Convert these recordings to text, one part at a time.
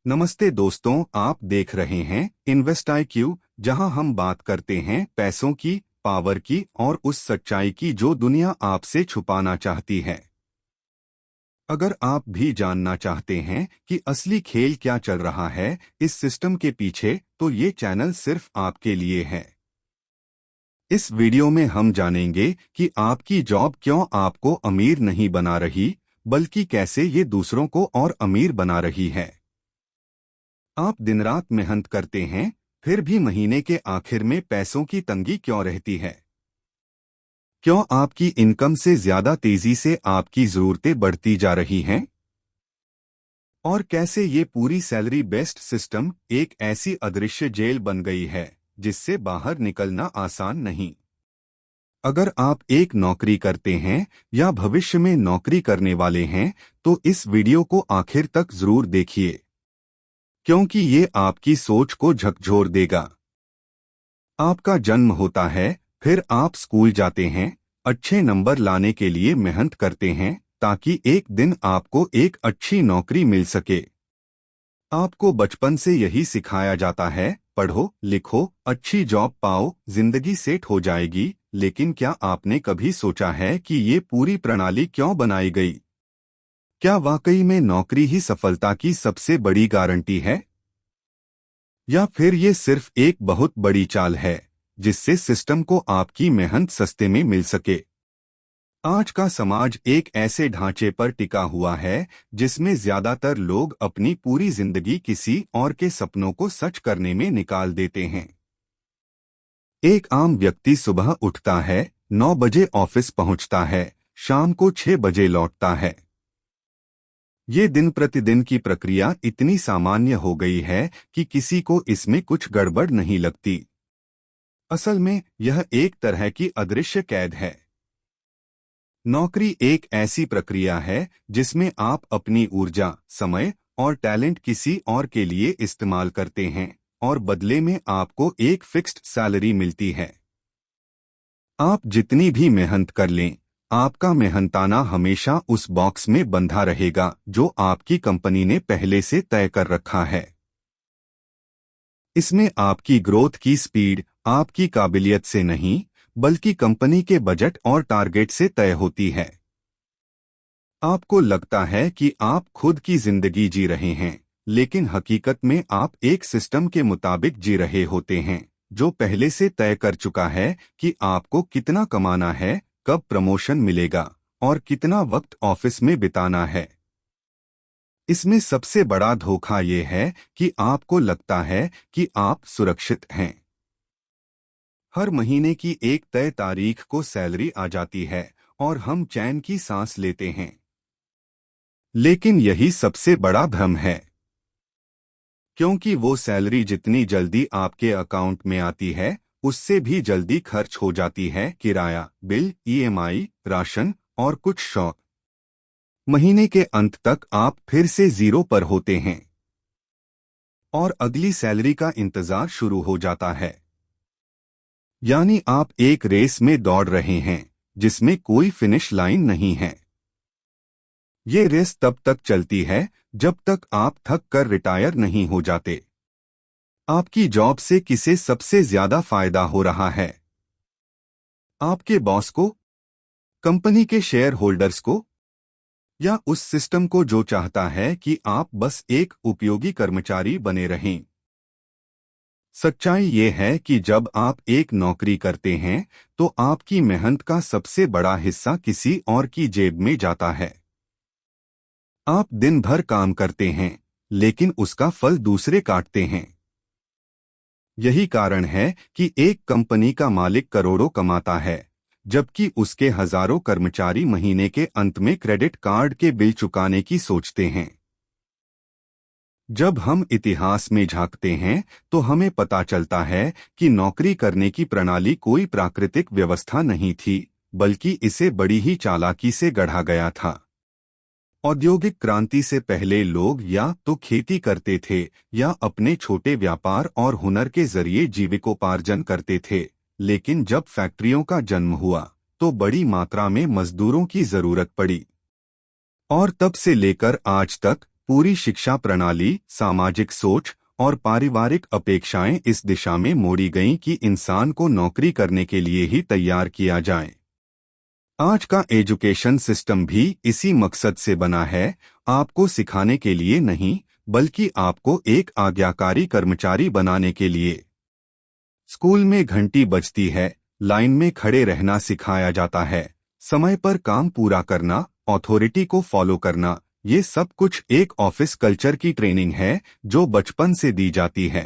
नमस्ते दोस्तों, आप देख रहे हैं इन्वेस्ट IQ, जहां हम बात करते हैं पैसों की, पावर की और उस सच्चाई की जो दुनिया आपसे छुपाना चाहती है। अगर आप भी जानना चाहते हैं कि असली खेल क्या चल रहा है इस सिस्टम के पीछे, तो ये चैनल सिर्फ आपके लिए है। इस वीडियो में हम जानेंगे कि आपकी जॉब क्यों आपको अमीर नहीं बना रही, बल्कि कैसे ये दूसरों को और अमीर बना रही है। आप दिन रात मेहनत करते हैं, फिर भी महीने के आखिर में पैसों की तंगी क्यों रहती है? क्यों आपकी इनकम से ज्यादा तेजी से आपकी जरूरतें बढ़ती जा रही हैं? और कैसे ये पूरी सैलरी बेस्ड सिस्टम एक ऐसी अदृश्य जेल बन गई है जिससे बाहर निकलना आसान नहीं। अगर आप एक नौकरी करते हैं या भविष्य में नौकरी करने वाले हैं, तो इस वीडियो को आखिर तक जरूर देखिए, क्योंकि ये आपकी सोच को झकझोर देगा। आपका जन्म होता है, फिर आप स्कूल जाते हैं, अच्छे नंबर लाने के लिए मेहनत करते हैं ताकि एक दिन आपको एक अच्छी नौकरी मिल सके। आपको बचपन से यही सिखाया जाता है, पढ़ो लिखो, अच्छी जॉब पाओ, जिंदगी सेट हो जाएगी। लेकिन क्या आपने कभी सोचा है कि ये पूरी प्रणाली क्यों बनाई गई? क्या वाकई में नौकरी ही सफलता की सबसे बड़ी गारंटी है? या फिर ये सिर्फ एक बहुत बड़ी चाल है जिससे सिस्टम को आपकी मेहनत सस्ते में मिल सके? आज का समाज एक ऐसे ढांचे पर टिका हुआ है जिसमें ज्यादातर लोग अपनी पूरी जिंदगी किसी और के सपनों को सच करने में निकाल देते हैं। एक आम व्यक्ति सुबह उठता है, 9 बजे ऑफिस पहुंचता है, शाम को 6 बजे लौटता है। ये दिन प्रतिदिन की प्रक्रिया इतनी सामान्य हो गई है कि किसी को इसमें कुछ गड़बड़ नहीं लगती। असल में यह एक तरह की अदृश्य कैद है। नौकरी एक ऐसी प्रक्रिया है जिसमें आप अपनी ऊर्जा, समय और टैलेंट किसी और के लिए इस्तेमाल करते हैं और बदले में आपको एक फिक्स्ड सैलरी मिलती है। आप जितनी भी मेहनत कर लें, आपका मेहनताना हमेशा उस बॉक्स में बंधा रहेगा जो आपकी कंपनी ने पहले से तय कर रखा है। इसमें आपकी ग्रोथ की स्पीड आपकी काबिलियत से नहीं, बल्कि कंपनी के बजट और टारगेट से तय होती है। आपको लगता है कि आप खुद की जिंदगी जी रहे हैं, लेकिन हकीकत में आप एक सिस्टम के मुताबिक जी रहे होते हैं जो पहले से तय कर चुका है कि आपको कितना कमाना है, कब प्रमोशन मिलेगा और कितना वक्त ऑफिस में बिताना है। इसमें सबसे बड़ा धोखा ये है कि आपको लगता है कि आप सुरक्षित हैं। हर महीने की एक तय तारीख को सैलरी आ जाती है और हम चैन की सांस लेते हैं। लेकिन यही सबसे बड़ा भ्रम है, क्योंकि वो सैलरी जितनी जल्दी आपके अकाउंट में आती है, उससे भी जल्दी खर्च हो जाती है किराया, बिल, EMI, राशन और कुछ शौक। महीने के अंत तक आप फिर से जीरो पर होते हैं और अगली सैलरी का इंतजार शुरू हो जाता है। यानी आप एक रेस में दौड़ रहे हैं जिसमें कोई फिनिश लाइन नहीं है। ये रेस तब तक चलती है जब तक आप थक कर रिटायर नहीं हो जाते। आपकी जॉब से किसे सबसे ज्यादा फायदा हो रहा है? आपके बॉस को, कंपनी के शेयर होल्डर्स को, या उस सिस्टम को जो चाहता है कि आप बस एक उपयोगी कर्मचारी बने रहें? सच्चाई ये है कि जब आप एक नौकरी करते हैं तो आपकी मेहनत का सबसे बड़ा हिस्सा किसी और की जेब में जाता है। आप दिन भर काम करते हैं, लेकिन उसका फल दूसरे काटते हैं। यही कारण है कि एक कंपनी का मालिक करोड़ों कमाता है, जबकि उसके हजारों कर्मचारी महीने के अंत में क्रेडिट कार्ड के बिल चुकाने की सोचते हैं। जब हम इतिहास में झांकते हैं तो हमें पता चलता है कि नौकरी करने की प्रणाली कोई प्राकृतिक व्यवस्था नहीं थी, बल्कि इसे बड़ी ही चालाकी से गढ़ा गया था। औद्योगिक क्रांति से पहले लोग या तो खेती करते थे या अपने छोटे व्यापार और हुनर के जरिए जीविकोपार्जन करते थे। लेकिन जब फैक्ट्रियों का जन्म हुआ तो बड़ी मात्रा में मजदूरों की जरूरत पड़ी। और तब से लेकर आज तक पूरी शिक्षा प्रणाली, सामाजिक सोच और पारिवारिक अपेक्षाएं इस दिशा में मोड़ी गईं कि इंसान को नौकरी करने के लिए ही तैयार किया जाए। आज का एजुकेशन सिस्टम भी इसी मकसद से बना है, आपको सिखाने के लिए नहीं, बल्कि आपको एक आज्ञाकारी कर्मचारी बनाने के लिए। स्कूल में घंटी बजती है, लाइन में खड़े रहना सिखाया जाता है, समय पर काम पूरा करना, अथॉरिटी को फॉलो करना, ये सब कुछ एक ऑफिस कल्चर की ट्रेनिंग है जो बचपन से दी जाती है।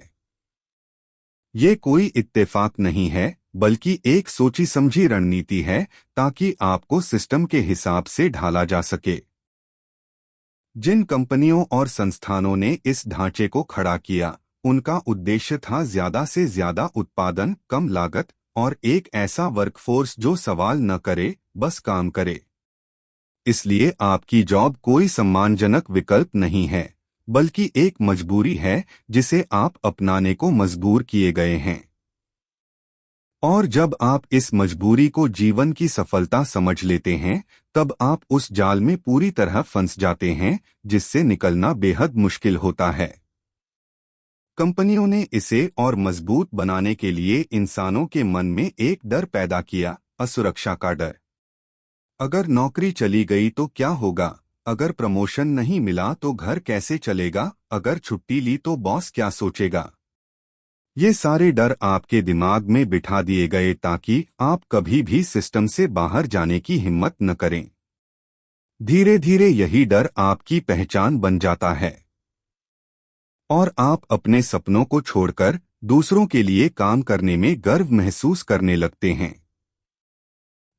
ये कोई इत्तेफाक नहीं है, बल्कि एक सोची समझी रणनीति है ताकि आपको सिस्टम के हिसाब से ढाला जा सके। जिन कंपनियों और संस्थानों ने इस ढांचे को खड़ा किया, उनका उद्देश्य था ज्यादा से ज्यादा उत्पादन, कम लागत और एक ऐसा वर्कफोर्स जो सवाल न करे, बस काम करे। इसलिए आपकी जॉब कोई सम्मानजनक विकल्प नहीं है, बल्कि एक मजबूरी है जिसे आप अपनाने को मजबूर किए गए हैं। और जब आप इस मजबूरी को जीवन की सफलता समझ लेते हैं, तब आप उस जाल में पूरी तरह फंस जाते हैं जिससे निकलना बेहद मुश्किल होता है। कंपनियों ने इसे और मजबूत बनाने के लिए इंसानों के मन में एक डर पैदा किया, असुरक्षा का डर। अगर नौकरी चली गई तो क्या होगा? अगर प्रमोशन नहीं मिला तो घर कैसे चलेगा? अगर छुट्टी ली तो बॉस क्या सोचेगा? ये सारे डर आपके दिमाग में बिठा दिए गए ताकि आप कभी भी सिस्टम से बाहर जाने की हिम्मत न करें। धीरे धीरे यही डर आपकी पहचान बन जाता है और आप अपने सपनों को छोड़कर दूसरों के लिए काम करने में गर्व महसूस करने लगते हैं।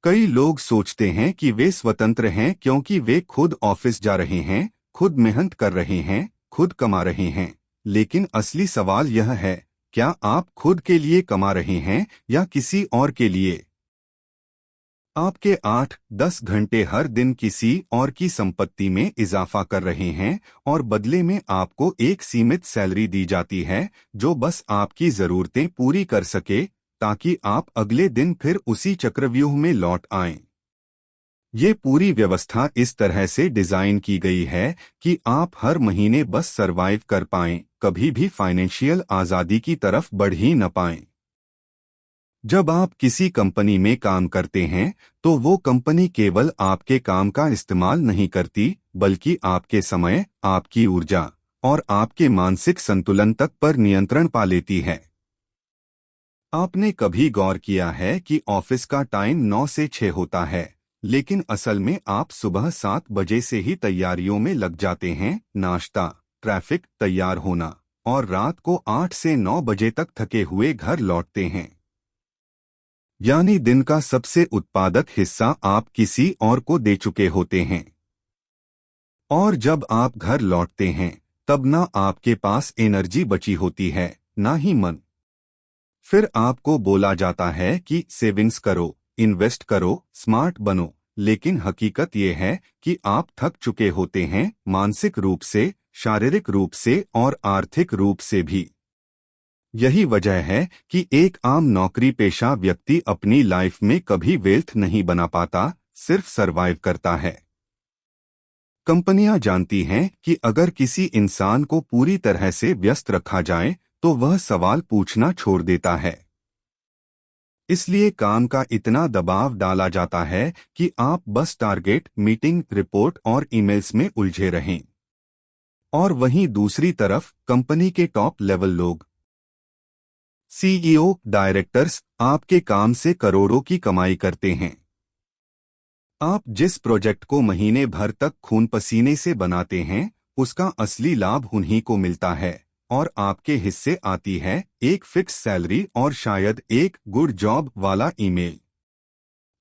कई लोग सोचते हैं कि वे स्वतंत्र हैं क्योंकि वे खुद ऑफिस जा रहे हैं, खुद मेहनत कर रहे हैं, खुद कमा रहे हैं। लेकिन असली सवाल यह है, क्या आप खुद के लिए कमा रहे हैं या किसी और के लिए? आपके 8-10 घंटे हर दिन किसी और की संपत्ति में इजाफा कर रहे हैं और बदले में आपको एक सीमित सैलरी दी जाती है जो बस आपकी जरूरतें पूरी कर सके, ताकि आप अगले दिन फिर उसी चक्रव्यूह में लौट आएं। ये पूरी व्यवस्था इस तरह से डिजाइन की गई है कि आप हर महीने बस सरवाइव कर पाएं, कभी भी फाइनेंशियल आज़ादी की तरफ बढ़ ही न पाएं। जब आप किसी कंपनी में काम करते हैं तो वो कंपनी केवल आपके काम का इस्तेमाल नहीं करती, बल्कि आपके समय, आपकी ऊर्जा और आपके मानसिक संतुलन तक पर नियंत्रण पा लेती है। आपने कभी गौर किया है कि ऑफिस का टाइम 9 से 6 होता है, लेकिन असल में आप सुबह 7 बजे से ही तैयारियों में लग जाते हैं, नाश्ता, ट्रैफिक, तैयार होना, और रात को 8 से 9 बजे तक थके हुए घर लौटते हैं। यानी दिन का सबसे उत्पादक हिस्सा आप किसी और को दे चुके होते हैं। और जब आप घर लौटते हैं तब ना आपके पास एनर्जी बची होती है, ना ही मन। फिर आपको बोला जाता है कि सेविंग्स करो, इन्वेस्ट करो, स्मार्ट बनो, लेकिन हकीकत ये है कि आप थक चुके होते हैं, मानसिक रूप से, शारीरिक रूप से और आर्थिक रूप से भी। यही वजह है कि एक आम नौकरी पेशा व्यक्ति अपनी लाइफ में कभी वेल्थ नहीं बना पाता, सिर्फ सरवाइव करता है। कंपनियां जानती हैं कि अगर किसी इंसान को पूरी तरह से व्यस्त रखा जाए तो वह सवाल पूछना छोड़ देता है। इसलिए काम का इतना दबाव डाला जाता है कि आप बस टारगेट, मीटिंग, रिपोर्ट और ईमेल्स में उलझे रहें। और वहीं दूसरी तरफ कंपनी के टॉप लेवल लोग, सीईओ, डायरेक्टर्स, आपके काम से करोड़ों की कमाई करते हैं। आप जिस प्रोजेक्ट को महीने भर तक खून पसीने से बनाते हैं, उसका असली लाभ उन्हीं को मिलता है और आपके हिस्से आती है एक फिक्स सैलरी और शायद एक गुड जॉब वाला ईमेल।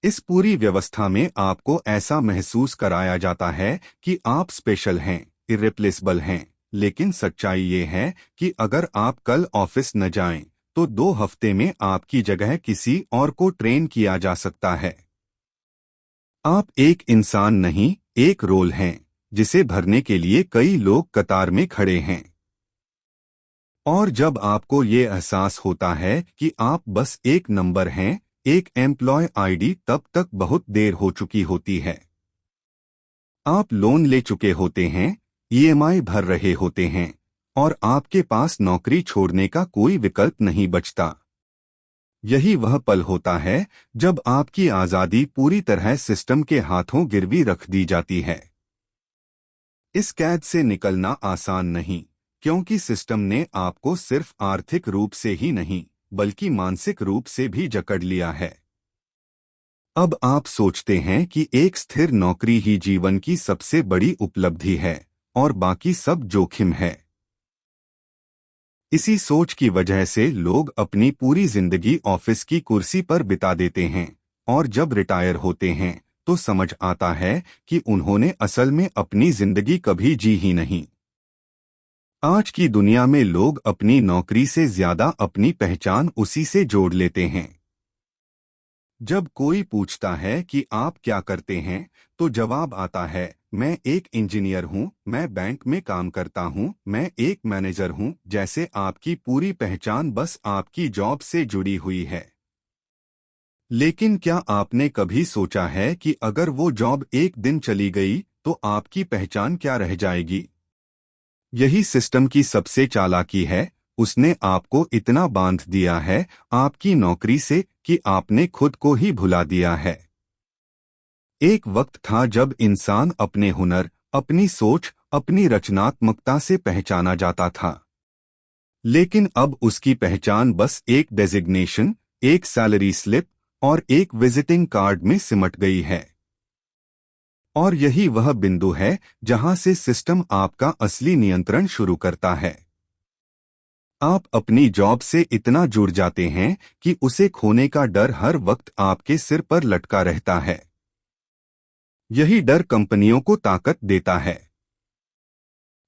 इस पूरी व्यवस्था में आपको ऐसा महसूस कराया जाता है कि आप स्पेशल हैं, इर्रिप्लेसेबल हैं, लेकिन सच्चाई ये है कि अगर आप कल ऑफिस न जाएं, तो 2 हफ्ते में आपकी जगह किसी और को ट्रेन किया जा सकता है। आप एक इंसान नहीं, एक रोल हैं, जिसे भरने के लिए कई लोग कतार में खड़े हैं। और जब आपको ये एहसास होता है कि आप बस एक नंबर हैं, एक एम्प्लॉय आईडी, तब तक बहुत देर हो चुकी होती है। आप लोन ले चुके होते हैं, ईएमआई भर रहे होते हैं और आपके पास नौकरी छोड़ने का कोई विकल्प नहीं बचता। यही वह पल होता है जब आपकी आजादी पूरी तरह सिस्टम के हाथों गिरवी रख दी जाती है। इस कैद से निकलना आसान नहीं, क्योंकि सिस्टम ने आपको सिर्फ आर्थिक रूप से ही नहीं बल्कि मानसिक रूप से भी जकड़ लिया है। अब आप सोचते हैं कि एक स्थिर नौकरी ही जीवन की सबसे बड़ी उपलब्धि है और बाकी सब जोखिम है। इसी सोच की वजह से लोग अपनी पूरी जिंदगी ऑफिस की कुर्सी पर बिता देते हैं और जब रिटायर होते हैं तो समझ आता है कि उन्होंने असल में अपनी जिंदगी कभी जी ही नहीं। आज की दुनिया में लोग अपनी नौकरी से ज्यादा अपनी पहचान उसी से जोड़ लेते हैं। जब कोई पूछता है कि आप क्या करते हैं, तो जवाब आता है, मैं एक इंजीनियर हूं, मैं बैंक में काम करता हूं, मैं एक मैनेजर हूं, जैसे आपकी पूरी पहचान बस आपकी जॉब से जुड़ी हुई है। लेकिन क्या आपने कभी सोचा है कि अगर वो जॉब एक दिन चली गई तो आपकी पहचान क्या रह जाएगी? यही सिस्टम की सबसे चालाकी है। उसने आपको इतना बांध दिया है आपकी नौकरी से कि आपने खुद को ही भुला दिया है। एक वक्त था जब इंसान अपने हुनर, अपनी सोच, अपनी रचनात्मकता से पहचाना जाता था। लेकिन अब उसकी पहचान बस एक डेजिग्नेशन, एक सैलरी स्लिप और एक विजिटिंग कार्ड में सिमट गई है। और यही वह बिंदु है जहां से सिस्टम आपका असली नियंत्रण शुरू करता है। आप अपनी जॉब से इतना जुड़ जाते हैं कि उसे खोने का डर हर वक्त आपके सिर पर लटका रहता है। यही डर कंपनियों को ताकत देता है।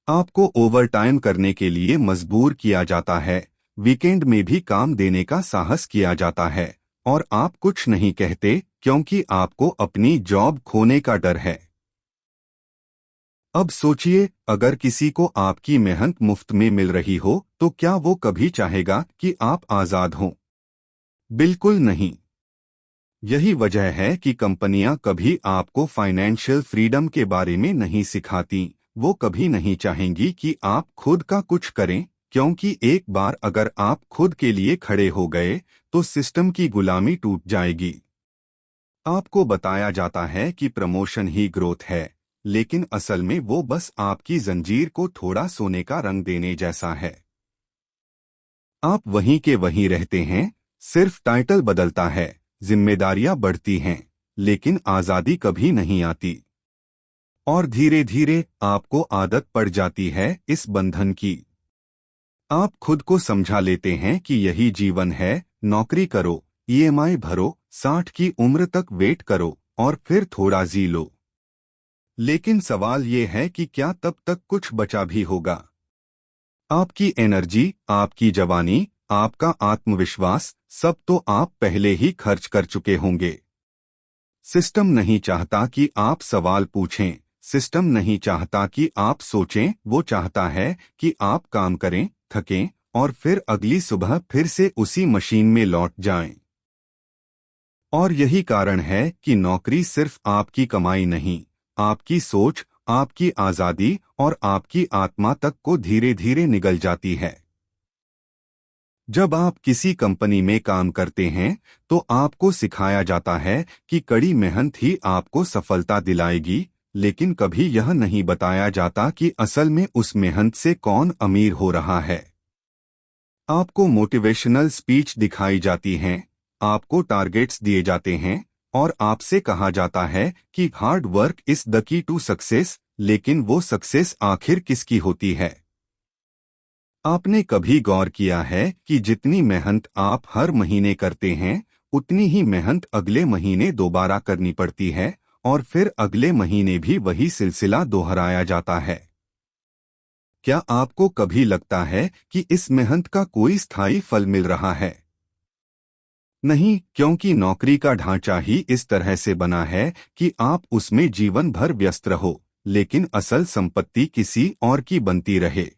आपको ओवरटाइम करने के लिए मजबूर किया जाता है, वीकेंड में भी काम देने का साहस किया जाता है, और आप कुछ नहीं कहते क्योंकि आपको अपनी जॉब खोने का डर है। अब सोचिए, अगर किसी को आपकी मेहनत मुफ्त में मिल रही हो तो क्या वो कभी चाहेगा कि आप आजाद हों? बिल्कुल नहीं। यही वजह है कि कंपनियां कभी आपको फाइनेंशियल फ्रीडम के बारे में नहीं सिखाती। वो कभी नहीं चाहेंगी कि आप खुद का कुछ करें, क्योंकि एक बार अगर आप खुद के लिए खड़े हो गए तो सिस्टम की गुलामी टूट जाएगी। आपको बताया जाता है कि प्रमोशन ही ग्रोथ है, लेकिन असल में वो बस आपकी जंजीर को थोड़ा सोने का रंग देने जैसा है। आप वहीं के वहीं रहते हैं, सिर्फ टाइटल बदलता है, जिम्मेदारियां बढ़ती हैं, लेकिन आजादी कभी नहीं आती। और धीरे धीरे आपको आदत पड़ जाती है इस बंधन की। आप खुद को समझा लेते हैं कि यही जीवन है, नौकरी करो, ईएमआई भरो, 60 की उम्र तक वेट करो और फिर थोड़ा जी लो। लेकिन सवाल ये है कि क्या तब तक कुछ बचा भी होगा? आपकी एनर्जी, आपकी जवानी, आपका आत्मविश्वास, सब तो आप पहले ही खर्च कर चुके होंगे। सिस्टम नहीं चाहता कि आप सवाल पूछें, सिस्टम नहीं चाहता कि आप सोचें, वो चाहता है कि आप काम करें, थकें और फिर अगली सुबह फिर से उसी मशीन में लौट जाएं। और यही कारण है कि नौकरी सिर्फ आपकी कमाई नहीं, आपकी सोच, आपकी आजादी और आपकी आत्मा तक को धीरे धीरे निगल जाती है। जब आप किसी कंपनी में काम करते हैं तो आपको सिखाया जाता है कि कड़ी मेहनत ही आपको सफलता दिलाएगी, लेकिन कभी यह नहीं बताया जाता कि असल में उस मेहनत से कौन अमीर हो रहा है। आपको मोटिवेशनल स्पीच दिखाई जाती हैं, आपको टारगेट्स दिए जाते हैं और आपसे कहा जाता है कि hard work is the key to success, लेकिन वो सक्सेस आखिर किसकी होती है? आपने कभी गौर किया है कि जितनी मेहनत आप हर महीने करते हैं, उतनी ही मेहनत अगले महीने दोबारा करनी पड़ती है और फिर अगले महीने भी वही सिलसिला दोहराया जाता है। क्या आपको कभी लगता है कि इस मेहनत का कोई स्थायी फल मिल रहा है? नहीं, क्योंकि नौकरी का ढांचा ही इस तरह से बना है कि आप उसमें जीवन भर व्यस्त रहो, लेकिन असल संपत्ति किसी और की बनती रहे।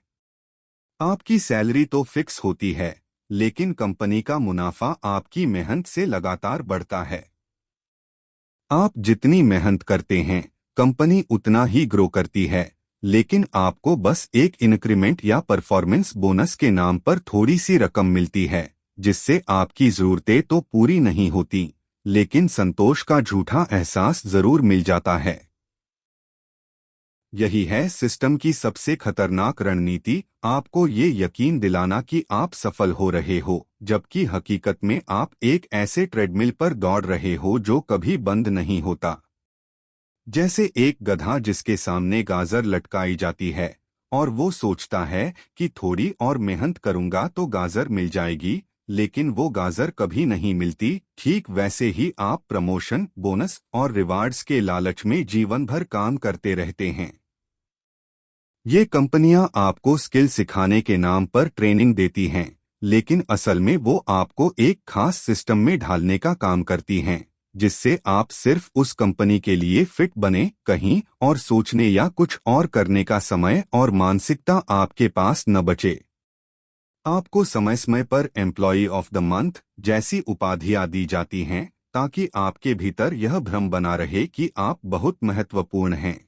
आपकी सैलरी तो फिक्स होती है, लेकिन कंपनी का मुनाफा आपकी मेहनत से लगातार बढ़ता है। आप जितनी मेहनत करते हैं, कंपनी उतना ही ग्रो करती है, लेकिन आपको बस एक इंक्रीमेंट या परफॉर्मेंस बोनस के नाम पर थोड़ी सी रकम मिलती है, जिससे आपकी जरूरतें तो पूरी नहीं होती, लेकिन संतोष का झूठा एहसास जरूर मिल जाता है। यही है सिस्टम की सबसे खतरनाक रणनीति, आपको ये यकीन दिलाना कि आप सफल हो रहे हो, जबकि हकीकत में आप एक ऐसे ट्रेडमिल पर दौड़ रहे हो जो कभी बंद नहीं होता। जैसे एक गधा जिसके सामने गाजर लटकाई जाती है और वो सोचता है कि थोड़ी और मेहनत करूंगा तो गाजर मिल जाएगी, लेकिन वो गाजर कभी नहीं मिलती। ठीक वैसे ही आप प्रमोशन, बोनस और रिवार्ड्स के लालच में जीवन भर काम करते रहते हैं। ये कंपनियां आपको स्किल सिखाने के नाम पर ट्रेनिंग देती हैं, लेकिन असल में वो आपको एक खास सिस्टम में ढालने का काम करती हैं, जिससे आप सिर्फ उस कंपनी के लिए फिट बने, कहीं और सोचने या कुछ और करने का समय और मानसिकता आपके पास न बचे। आपको समय समय पर एम्प्लॉय ऑफ द मंथ जैसी उपाधियां दी जाती हैं, ताकि आपके भीतर यह भ्रम बना रहे कि आप बहुत महत्वपूर्ण हैं।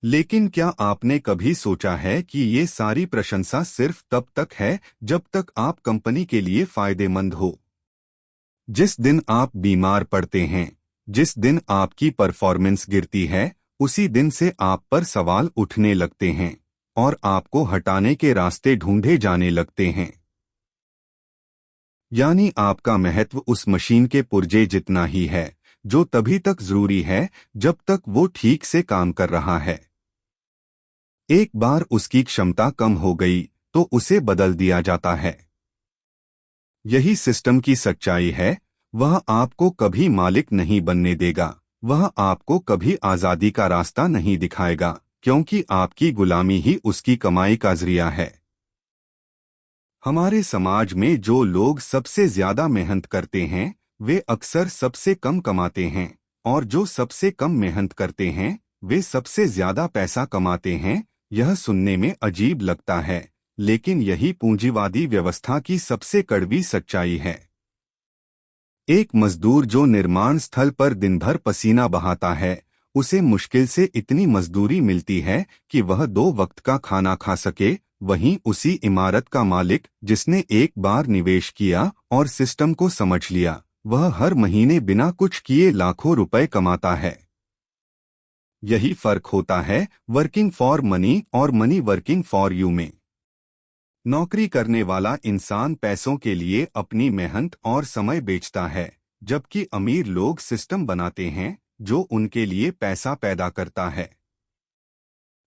लेकिन क्या आपने कभी सोचा है कि ये सारी प्रशंसा सिर्फ तब तक है जब तक आप कंपनी के लिए फायदेमंद हो? जिस दिन आप बीमार पड़ते हैं, जिस दिन आपकी परफॉर्मेंस गिरती है, उसी दिन से आप पर सवाल उठने लगते हैं और आपको हटाने के रास्ते ढूंढे जाने लगते हैं। यानी आपका महत्व उस मशीन के पुर्जे जितना ही है, जो तभी तक जरूरी है जब तक वो ठीक से काम कर रहा है। एक बार उसकी क्षमता कम हो गई तो उसे बदल दिया जाता है। यही सिस्टम की सच्चाई है। वह आपको कभी मालिक नहीं बनने देगा, वह आपको कभी आजादी का रास्ता नहीं दिखाएगा, क्योंकि आपकी गुलामी ही उसकी कमाई का जरिया है। हमारे समाज में जो लोग सबसे ज्यादा मेहनत करते हैं, वे अक्सर सबसे कम कमाते हैं, और जो सबसे कम मेहनत करते हैं, वे सबसे ज्यादा पैसा कमाते हैं। यह सुनने में अजीब लगता है, लेकिन यही पूंजीवादी व्यवस्था की सबसे कड़वी सच्चाई है। एक मजदूर जो निर्माण स्थल पर दिन भर पसीना बहाता है, उसे मुश्किल से इतनी मजदूरी मिलती है कि वह 2 वक्त का खाना खा सके। वहीं उसी इमारत का मालिक, जिसने एक बार निवेश किया और सिस्टम को समझ लिया, वह हर महीने बिना कुछ किए लाखों रुपए कमाता है। यही फर्क होता है वर्किंग फॉर मनी और मनी वर्किंग फॉर यू में। नौकरी करने वाला इंसान पैसों के लिए अपनी मेहनत और समय बेचता है, जबकि अमीर लोग सिस्टम बनाते हैं जो उनके लिए पैसा पैदा करता है।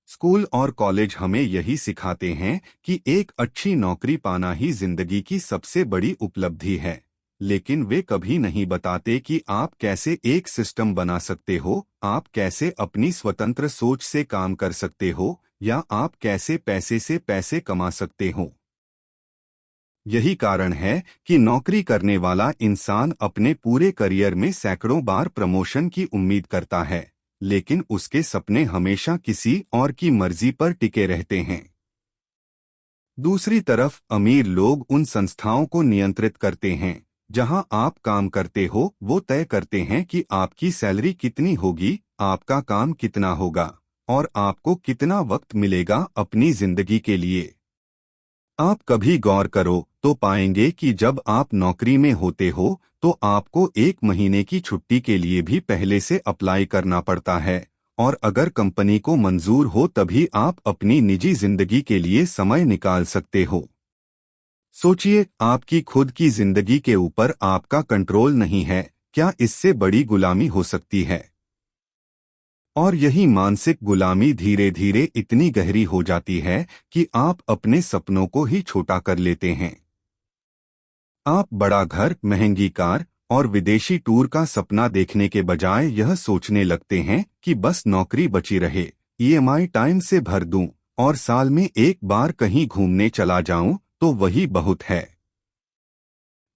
स्कूल और कॉलेज हमें यही सिखाते हैं कि एक अच्छी नौकरी पाना ही जिंदगी की सबसे बड़ी उपलब्धि है, लेकिन वे कभी नहीं बताते कि आप कैसे एक सिस्टम बना सकते हो, आप कैसे अपनी स्वतंत्र सोच से काम कर सकते हो, या आप कैसे पैसे से पैसे कमा सकते हो। यही कारण है कि नौकरी करने वाला इंसान अपने पूरे करियर में सैकड़ों बार प्रमोशन की उम्मीद करता है, लेकिन उसके सपने हमेशा किसी और की मर्जी पर टिके रहते हैं। दूसरी तरफ अमीर लोग उन संस्थाओं को नियंत्रित करते हैं जहां आप काम करते हो। वो तय करते हैं कि आपकी सैलरी कितनी होगी, आपका काम कितना होगा, और आपको कितना वक्त मिलेगा अपनी जिंदगी के लिए। आप कभी गौर करो तो पाएंगे कि जब आप नौकरी में होते हो तो आपको 1 महीने की छुट्टी के लिए भी पहले से अप्लाई करना पड़ता है, और अगर कंपनी को मंजूर हो तभी आप अपनी निजी जिंदगी के लिए समय निकाल सकते हो। सोचिए, आपकी खुद की जिंदगी के ऊपर आपका कंट्रोल नहीं है, क्या इससे बड़ी गुलामी हो सकती है? और यही मानसिक गुलामी धीरे धीरे इतनी गहरी हो जाती है कि आप अपने सपनों को ही छोटा कर लेते हैं। आप बड़ा घर, महंगी कार और विदेशी टूर का सपना देखने के बजाय यह सोचने लगते हैं कि बस नौकरी बची रहे, ईएमआई टाइम से भर दूं और साल में एक बार कहीं घूमने चला जाऊं तो वही बहुत है।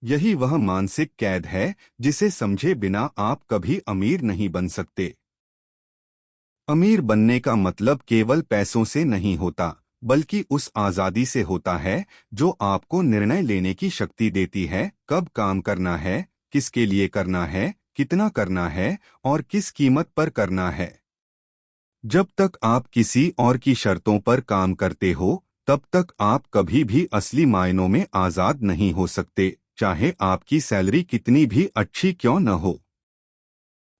यही वह मानसिक कैद है जिसे समझे बिना आप कभी अमीर नहीं बन सकते। अमीर बनने का मतलब केवल पैसों से नहीं होता, बल्कि उस आजादी से होता है जो आपको निर्णय लेने की शक्ति देती है, कब काम करना है, किसके लिए करना है, कितना करना है और किस कीमत पर करना है। जब तक आप किसी और की शर्तों पर काम करते हो, तब तक आप कभी भी असली मायनों में आजाद नहीं हो सकते, चाहे आपकी सैलरी कितनी भी अच्छी क्यों न हो।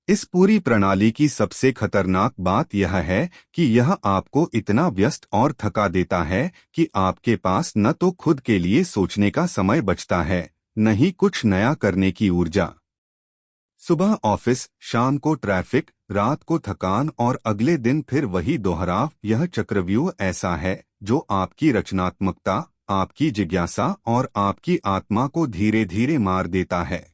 इस पूरी प्रणाली की सबसे खतरनाक बात यह है कि यह आपको इतना व्यस्त और थका देता है कि आपके पास न तो खुद के लिए सोचने का समय बचता है, न ही कुछ नया करने की ऊर्जा। सुबह ऑफिस, शाम को ट्रैफिक, रात को थकान और अगले दिन फिर वही दोहराव। यह चक्रव्यूह ऐसा है जो आपकी रचनात्मकता, आपकी जिज्ञासा और आपकी आत्मा को धीरे धीरे मार देता है।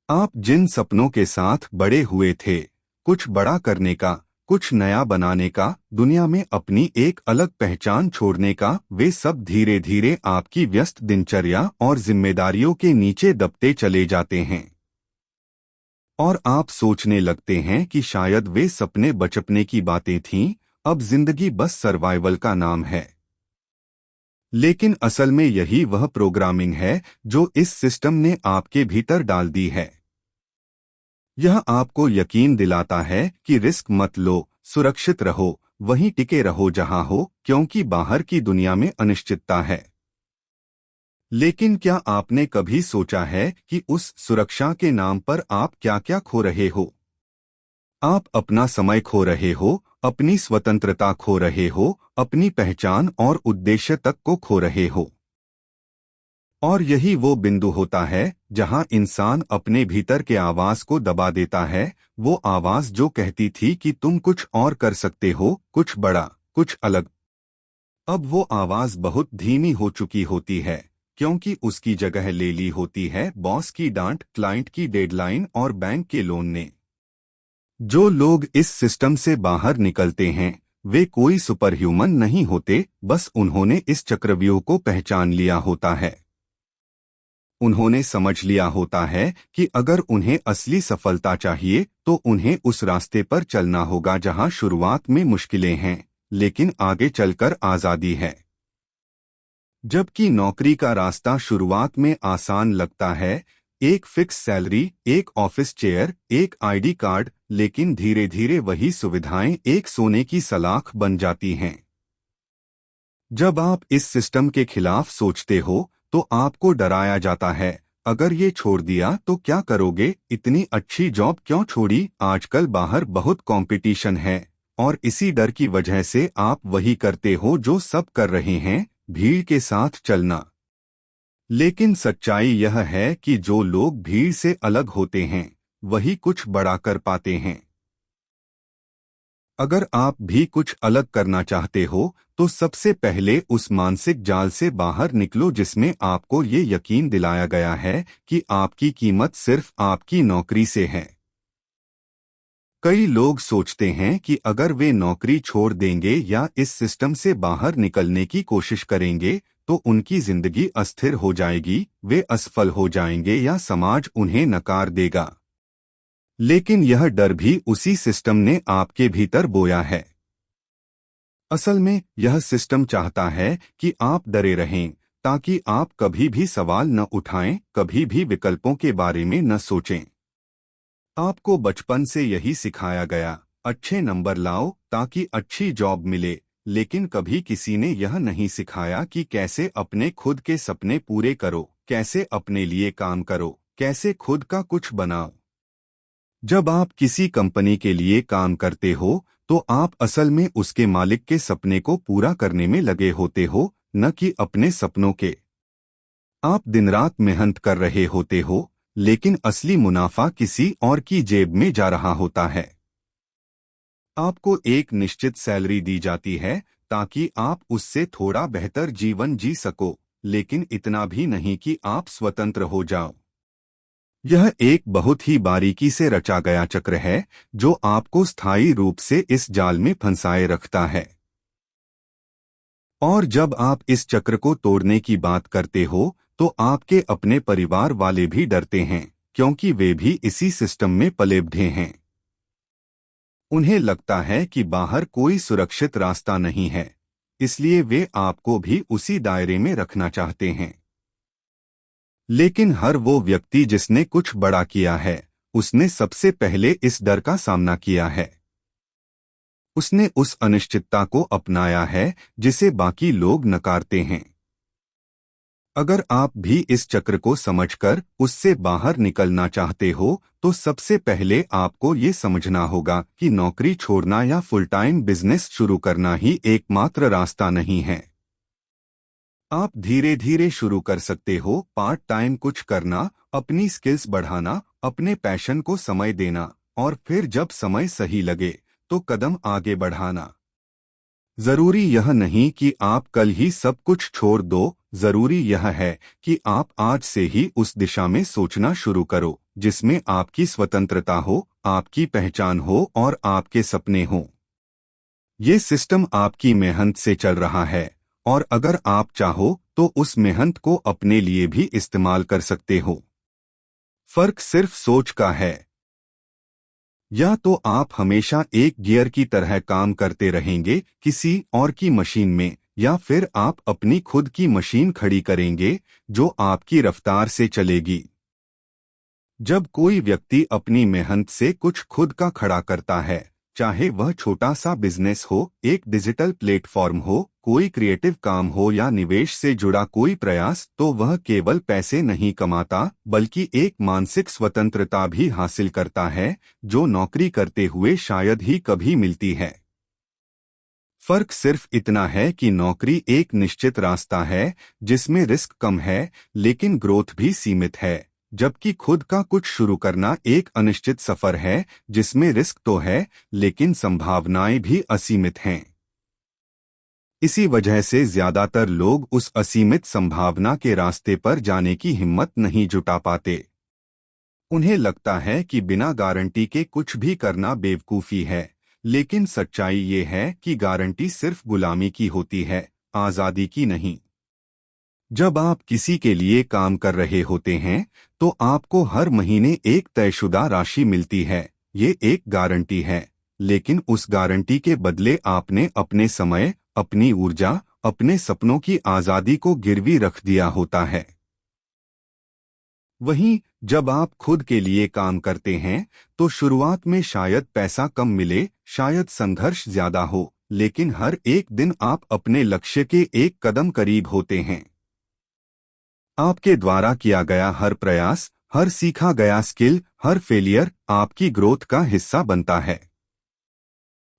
आप जिन सपनों के साथ बड़े हुए थे, कुछ बड़ा करने का, कुछ नया बनाने का, दुनिया में अपनी एक अलग पहचान छोड़ने का, वे सब धीरे धीरे आपकी व्यस्त दिनचर्या और जिम्मेदारियों के नीचे दबते चले जाते हैं। और आप सोचने लगते हैं कि शायद वे सपने बचपने की बातें थीं, अब जिंदगी बस सर्वाइवल का नाम है। लेकिन असल में यही वह प्रोग्रामिंग है जो इस सिस्टम ने आपके भीतर डाल दी है। यह आपको यकीन दिलाता है कि रिस्क मत लो, सुरक्षित रहो, वहीं टिके रहो जहां हो, क्योंकि बाहर की दुनिया में अनिश्चितता है। लेकिन क्या आपने कभी सोचा है कि उस सुरक्षा के नाम पर आप क्या क्या खो रहे हो? आप अपना समय खो रहे हो, अपनी स्वतंत्रता खो रहे हो, अपनी पहचान और उद्देश्य तक को खो रहे हो। और यही वो बिंदु होता है जहां इंसान अपने भीतर के आवाज को दबा देता है, वो आवाज जो कहती थी कि तुम कुछ और कर सकते हो, कुछ बड़ा, कुछ अलग। अब वो आवाज बहुत धीमी हो चुकी होती है, क्योंकि उसकी जगह ले ली होती है बॉस की डांट, क्लाइंट की डेडलाइन और बैंक के लोन ने। जो लोग इस सिस्टम से बाहर निकलते हैं, वे कोई सुपर ह्यूमन नहीं होते, बस उन्होंने इस चक्रव्यूह को पहचान लिया होता है। उन्होंने समझ लिया होता है कि अगर उन्हें असली सफलता चाहिए तो उन्हें उस रास्ते पर चलना होगा जहां शुरुआत में मुश्किलें हैं, लेकिन आगे चलकर आजादी है। जबकि नौकरी का रास्ता शुरुआत में आसान लगता है, एक फिक्स सैलरी, एक ऑफिस चेयर, एक आईडी कार्ड, लेकिन धीरे धीरे वही सुविधाएं एक सोने की सलाख बन जाती हैं। जब आप इस सिस्टम के खिलाफ सोचते हो तो आपको डराया जाता है, अगर ये छोड़ दिया तो क्या करोगे, इतनी अच्छी जॉब क्यों छोड़ी, आजकल बाहर बहुत कंपटीशन है। और इसी डर की वजह से आप वही करते हो जो सब कर रहे हैं, भीड़ के साथ चलना। लेकिन सच्चाई यह है कि जो लोग भीड़ से अलग होते हैं, वही कुछ बड़ा कर पाते हैं। अगर आप भी कुछ अलग करना चाहते हो, तो सबसे पहले उस मानसिक जाल से बाहर निकलो जिसमें आपको ये यकीन दिलाया गया है कि आपकी कीमत सिर्फ आपकी नौकरी से है। कई लोग सोचते हैं कि अगर वे नौकरी छोड़ देंगे या इस सिस्टम से बाहर निकलने की कोशिश करेंगे, तो उनकी जिंदगी अस्थिर हो जाएगी, वे असफल हो जाएंगे या समाज उन्हें नकार देगा। लेकिन यह डर भी उसी सिस्टम ने आपके भीतर बोया है। असल में यह सिस्टम चाहता है कि आप डरे रहें, ताकि आप कभी भी सवाल न उठाएं, कभी भी विकल्पों के बारे में न सोचें। आपको बचपन से यही सिखाया गया, अच्छे नंबर लाओ ताकि अच्छी जॉब मिले, लेकिन कभी किसी ने यह नहीं सिखाया कि कैसे अपने खुद के सपने पूरे करो, कैसे अपने लिए काम करो, कैसे खुद का कुछ बनाओ। जब आप किसी कंपनी के लिए काम करते हो, तो आप असल में उसके मालिक के सपने को पूरा करने में लगे होते हो, न कि अपने सपनों के। आप दिन रात मेहनत कर रहे होते हो, लेकिन असली मुनाफा किसी और की जेब में जा रहा होता है। आपको एक निश्चित सैलरी दी जाती है ताकि आप उससे थोड़ा बेहतर जीवन जी सको, लेकिन इतना भी नहीं कि आप स्वतंत्र हो जाओ। यह एक बहुत ही बारीकी से रचा गया चक्र है जो आपको स्थायी रूप से इस जाल में फंसाए रखता है। और जब आप इस चक्र को तोड़ने की बात करते हो, तो आपके अपने परिवार वाले भी डरते हैं, क्योंकि वे भी इसी सिस्टम में पले बढ़े हैं। उन्हें लगता है कि बाहर कोई सुरक्षित रास्ता नहीं है, इसलिए वे आपको भी उसी दायरे में रखना चाहते हैं। लेकिन हर वो व्यक्ति जिसने कुछ बड़ा किया है, उसने सबसे पहले इस डर का सामना किया है। उसने उस अनिश्चितता को अपनाया है जिसे बाकी लोग नकारते हैं। अगर आप भी इस चक्र को समझकर उससे बाहर निकलना चाहते हो तो सबसे पहले आपको ये समझना होगा कि नौकरी छोड़ना या फुल टाइम बिजनेस शुरू करना ही एकमात्र रास्ता नहीं है। आप धीरे धीरे शुरू कर सकते हो, पार्ट टाइम कुछ करना, अपनी स्किल्स बढ़ाना, अपने पैशन को समय देना और फिर जब समय सही लगे तो कदम आगे बढ़ाना। जरूरी यह नहीं कि आप कल ही सब कुछ छोड़ दो, जरूरी यह है कि आप आज से ही उस दिशा में सोचना शुरू करो जिसमें आपकी स्वतंत्रता हो, आपकी पहचान हो और आपके सपने हों। ये सिस्टम आपकी मेहनत से चल रहा है और अगर आप चाहो तो उस मेहनत को अपने लिए भी इस्तेमाल कर सकते हो। फर्क सिर्फ सोच का है। या तो आप हमेशा एक गियर की तरह काम करते रहेंगे किसी और की मशीन में, या फिर आप अपनी खुद की मशीन खड़ी करेंगे जो आपकी रफ्तार से चलेगी। जब कोई व्यक्ति अपनी मेहनत से कुछ खुद का खड़ा करता है, चाहे वह छोटा सा बिजनेस हो, एक डिजिटल प्लेटफॉर्म हो, कोई क्रिएटिव काम हो या निवेश से जुड़ा कोई प्रयास, तो वह केवल पैसे नहीं कमाता बल्कि एक मानसिक स्वतंत्रता भी हासिल करता है जो नौकरी करते हुए शायद ही कभी मिलती है। फर्क सिर्फ इतना है कि नौकरी एक निश्चित रास्ता है जिसमें रिस्क कम है लेकिन ग्रोथ भी सीमित है, जबकि खुद का कुछ शुरू करना एक अनिश्चित सफर है जिसमें रिस्क तो है लेकिन संभावनाएं भी असीमित हैं। इसी वजह से ज्यादातर लोग उस असीमित संभावना के रास्ते पर जाने की हिम्मत नहीं जुटा पाते। उन्हें लगता है कि बिना गारंटी के कुछ भी करना बेवकूफ़ी है, लेकिन सच्चाई ये है कि गारंटी सिर्फ गुलामी की होती है, आज़ादी की नहीं। जब आप किसी के लिए काम कर रहे होते हैं तो आपको हर महीने एक तयशुदा राशि मिलती है, ये एक गारंटी है, लेकिन उस गारंटी के बदले आपने अपने समय, अपनी ऊर्जा, अपने सपनों की आज़ादी को गिरवी रख दिया होता है। वहीं जब आप खुद के लिए काम करते हैं तो शुरुआत में शायद पैसा कम मिले, शायद संघर्ष ज्यादा हो, लेकिन हर एक दिन आप अपने लक्ष्य के एक कदम करीब होते हैं। आपके द्वारा किया गया हर प्रयास, हर सीखा गया स्किल, हर फेलियर आपकी ग्रोथ का हिस्सा बनता है।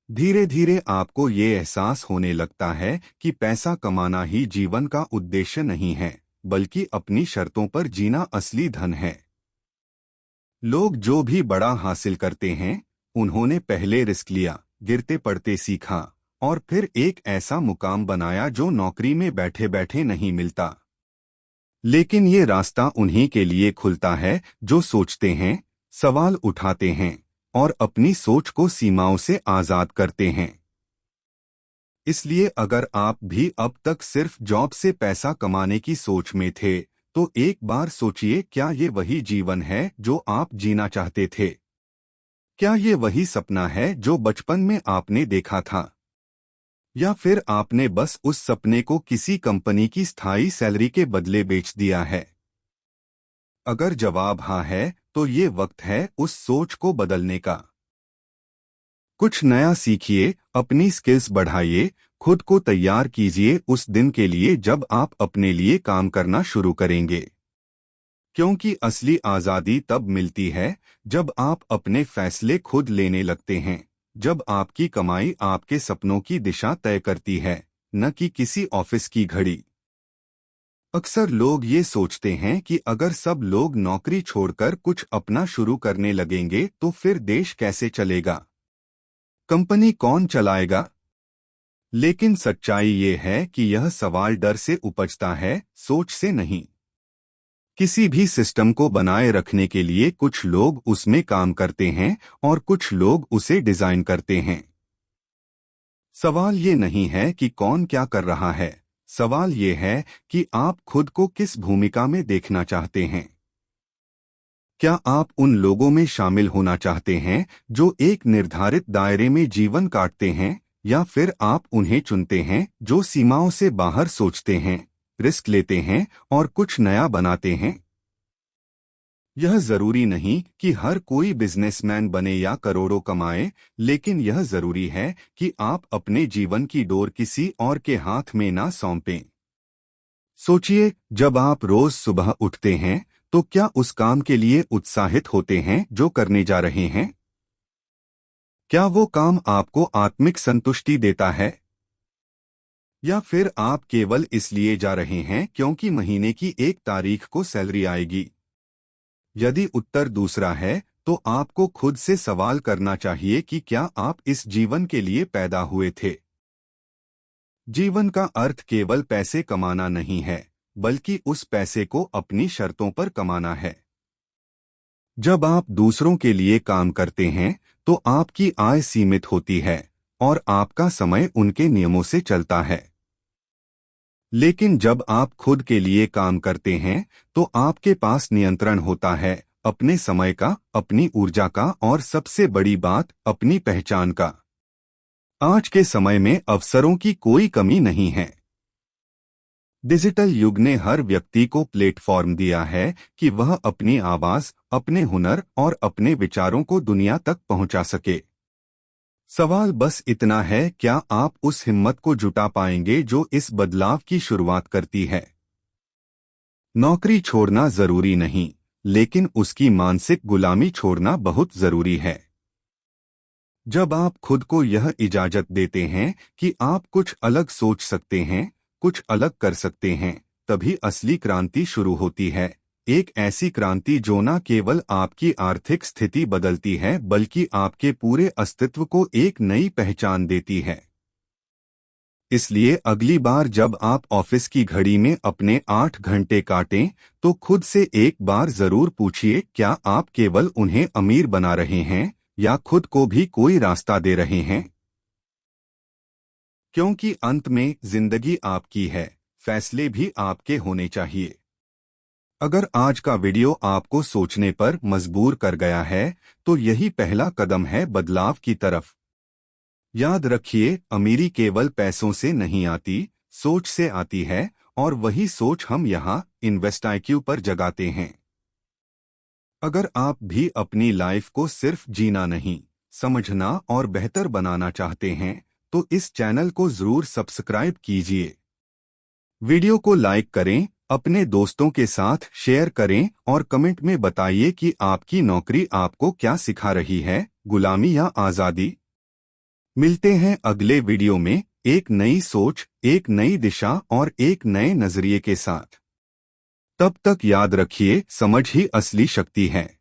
धीरे धीरे आपको ये एहसास होने लगता है कि पैसा कमाना ही जीवन का उद्देश्य नहीं है, बल्कि अपनी शर्तों पर जीना असली धन है। लोग जो भी बड़ा हासिल करते हैं, उन्होंने पहले रिस्क लिया, गिरते पड़ते सीखा और फिर एक ऐसा मुकाम बनाया जो नौकरी में बैठे बैठे नहीं मिलता। लेकिन ये रास्ता उन्हीं के लिए खुलता है जो सोचते हैं, सवाल उठाते हैं और अपनी सोच को सीमाओं से आजाद करते हैं। इसलिए अगर आप भी अब तक सिर्फ जॉब से पैसा कमाने की सोच में थे तो एक बार सोचिए, क्या ये वही जीवन है जो आप जीना चाहते थे? क्या ये वही सपना है जो बचपन में आपने देखा था? या फिर आपने बस उस सपने को किसी कंपनी की स्थायी सैलरी के बदले बेच दिया है? अगर जवाब हाँ है तो ये वक्त है उस सोच को बदलने का। कुछ नया सीखिए, अपनी स्किल्स बढ़ाइए, खुद को तैयार कीजिए उस दिन के लिए जब आप अपने लिए काम करना शुरू करेंगे। क्योंकि असली आज़ादी तब मिलती है जब आप अपने फैसले खुद लेने लगते हैं, जब आपकी कमाई आपके सपनों की दिशा तय करती है, न कि किसी ऑफिस की घड़ी। अक्सर लोग ये सोचते हैं कि अगर सब लोग नौकरी छोड़कर कुछ अपना शुरू करने लगेंगे तो फिर देश कैसे चलेगा, कंपनी कौन चलाएगा? लेकिन सच्चाई ये है कि यह सवाल डर से उपजता है, सोच से नहीं। किसी भी सिस्टम को बनाए रखने के लिए कुछ लोग उसमें काम करते हैं और कुछ लोग उसे डिजाइन करते हैं। सवाल ये नहीं है कि कौन क्या कर रहा है, सवाल ये है कि आप खुद को किस भूमिका में देखना चाहते हैं। क्या आप उन लोगों में शामिल होना चाहते हैं जो एक निर्धारित दायरे में जीवन काटते हैं, या फिर आप उन्हें चुनते हैं जो सीमाओं से बाहर सोचते हैं, रिस्क लेते हैं और कुछ नया बनाते हैं? यह जरूरी नहीं कि हर कोई बिजनेसमैन बने या करोड़ों कमाए, लेकिन यह जरूरी है कि आप अपने जीवन की डोर किसी और के हाथ में ना सौंपें। सोचिए, जब आप रोज सुबह उठते हैं तो क्या उस काम के लिए उत्साहित होते हैं जो करने जा रहे हैं? क्या वो काम आपको आत्मिक संतुष्टि देता है, या फिर आप केवल इसलिए जा रहे हैं क्योंकि महीने की 1 तारीख को सैलरी आएगी? यदि उत्तर दूसरा है, तो आपको खुद से सवाल करना चाहिए कि क्या आप इस जीवन के लिए पैदा हुए थे। जीवन का अर्थ केवल पैसे कमाना नहीं है, बल्कि उस पैसे को अपनी शर्तों पर कमाना है। जब आप दूसरों के लिए काम करते हैं तो आपकी आय सीमित होती है और आपका समय उनके नियमों से चलता है। लेकिन जब आप खुद के लिए काम करते हैं तो आपके पास नियंत्रण होता है, अपने समय का, अपनी ऊर्जा का और सबसे बड़ी बात, अपनी पहचान का। आज के समय में अवसरों की कोई कमी नहीं है। डिजिटल युग ने हर व्यक्ति को प्लेटफॉर्म दिया है कि वह अपनी आवाज, अपने हुनर और अपने विचारों को दुनिया तक पहुंचा सके। सवाल बस इतना है, क्या आप उस हिम्मत को जुटा पाएंगे जो इस बदलाव की शुरुआत करती है? नौकरी छोड़ना जरूरी नहीं, लेकिन उसकी मानसिक गुलामी छोड़ना बहुत जरूरी है। जब आप खुद को यह इजाजत देते हैं कि आप कुछ अलग सोच सकते हैं, कुछ अलग कर सकते हैं, तभी असली क्रांति शुरू होती है। एक ऐसी क्रांति जो न केवल आपकी आर्थिक स्थिति बदलती है, बल्कि आपके पूरे अस्तित्व को एक नई पहचान देती है। इसलिए अगली बार जब आप ऑफिस की घड़ी में अपने 8 घंटे काटें, तो खुद से एक बार जरूर पूछिए, क्या आप केवल उन्हें अमीर बना रहे हैं या खुद को भी कोई रास्ता दे रहे हैं? क्योंकि अंत में जिंदगी आपकी है, फैसले भी आपके होने चाहिए। अगर आज का वीडियो आपको सोचने पर मजबूर कर गया है, तो यही पहला कदम है बदलाव की तरफ। याद रखिए, अमीरी केवल पैसों से नहीं आती, सोच से आती है, और वही सोच हम यहाँ इन्वेस्टआईक्यू पर जगाते हैं। अगर आप भी अपनी लाइफ को सिर्फ जीना नहीं, समझना और बेहतर बनाना चाहते हैं, तो इस चैनल को जरूर सब्सक्राइब कीजिए। वीडियो को लाइक करें, अपने दोस्तों के साथ शेयर करें और कमेंट में बताइए कि आपकी नौकरी आपको क्या सिखा रही है, गुलामी या आज़ादी। मिलते हैं अगले वीडियो में, एक नई सोच, एक नई दिशा और एक नए नजरिए के साथ। तब तक याद रखिए, समझ ही असली शक्ति है।